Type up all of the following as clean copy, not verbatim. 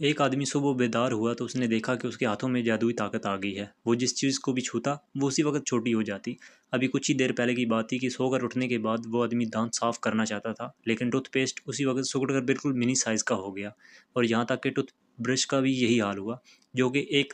एक आदमी सुबह बेदार हुआ तो उसने देखा कि उसके हाथों में जादुई ताकत आ गई है। वो जिस चीज़ को भी छूता वो उसी वक्त छोटी हो जाती। अभी कुछ ही देर पहले की बात थी कि सोकर उठने के बाद वो आदमी दांत साफ करना चाहता था, लेकिन टूथपेस्ट उसी वक्त सिकुड़ कर बिल्कुल मिनी साइज़ का हो गया। और यहाँ तक कि टूथ ब्रश का भी यही हाल हुआ, जो कि एक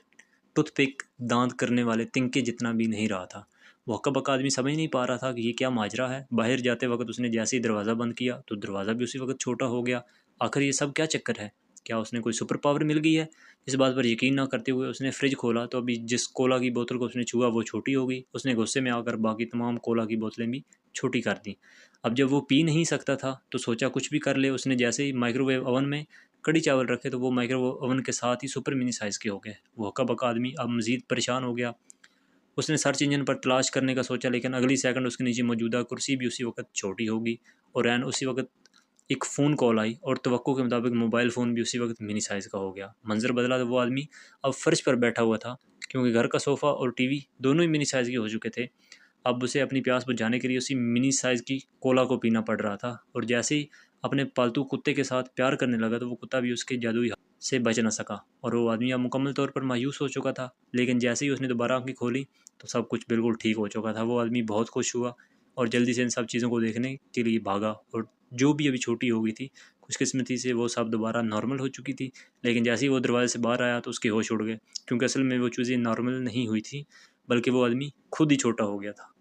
टूथपिक दांत करने वाले तिनके जितना भी नहीं रहा था। वो हक्का-बक्का आदमी समझ नहीं पा रहा था कि ये क्या माजरा है। बाहर जाते वक्त उसने जैसे ही दरवाज़ा बंद किया तो दरवाज़ा भी उसी वक्त छोटा हो गया। आखिर ये सब क्या चक्कर है? क्या उसने कोई सुपर पावर मिल गई है? इस बात पर यकीन ना करते हुए उसने फ्रिज खोला तो अभी जिस कोला की बोतल को उसने छुआ वो छोटी हो गई। उसने गुस्से में आकर बाकी तमाम कोला की बोतलें भी छोटी कर दी। अब जब वो पी नहीं सकता था तो सोचा कुछ भी कर ले। उसने जैसे ही माइक्रोवेव ओवन में कड़ी चावल रखे तो वो माइक्रोवेव ओवन के साथ ही सुपर मिनी साइज़ के हो गए। वो हक्का-बक्का आदमी अब मज़ीद परेशान हो गया। उसने सर्च इंजन पर तलाश करने का सोचा, लेकिन अगली सेकंड उसके नीचे मौजूदा कुर्सी भी उसी वक्त छोटी होगी। और एन उसी वक्त एक फ़ोन कॉल आई और तवक्को के मुताबिक मोबाइल फ़ोन भी उसी वक्त मिनी साइज़ का हो गया। मंजर बदला तो वो आदमी अब फ़र्श पर बैठा हुआ था, क्योंकि घर का सोफ़ा और टीवी दोनों ही मिनी साइज़ के हो चुके थे। अब उसे अपनी प्यास बुझाने के लिए उसी मिनी साइज़ की कोला को पीना पड़ रहा था। और जैसे ही अपने पालतू कुत्ते के साथ प्यार करने लगा तो वो कुत्ता भी उसके जादुई हाथ से बच न सका। और वो आदमी अब मुकम्मल तौर पर मायूस हो चुका था। लेकिन जैसे ही उसने दोबारा आँखें खोली तो सब कुछ बिल्कुल ठीक हो चुका था। वो आदमी बहुत खुश हुआ और जल्दी से इन सब चीज़ों को देखने के लिए भागा। और जो भी अभी छोटी हो गई थी, खुशकिस्मती से वो सब दोबारा नॉर्मल हो चुकी थी। लेकिन जैसे ही वो दरवाजे से बाहर आया तो उसके होश उड़ गए, क्योंकि असल में वो चीज़ें नॉर्मल नहीं हुई थी, बल्कि वो आदमी खुद ही छोटा हो गया था।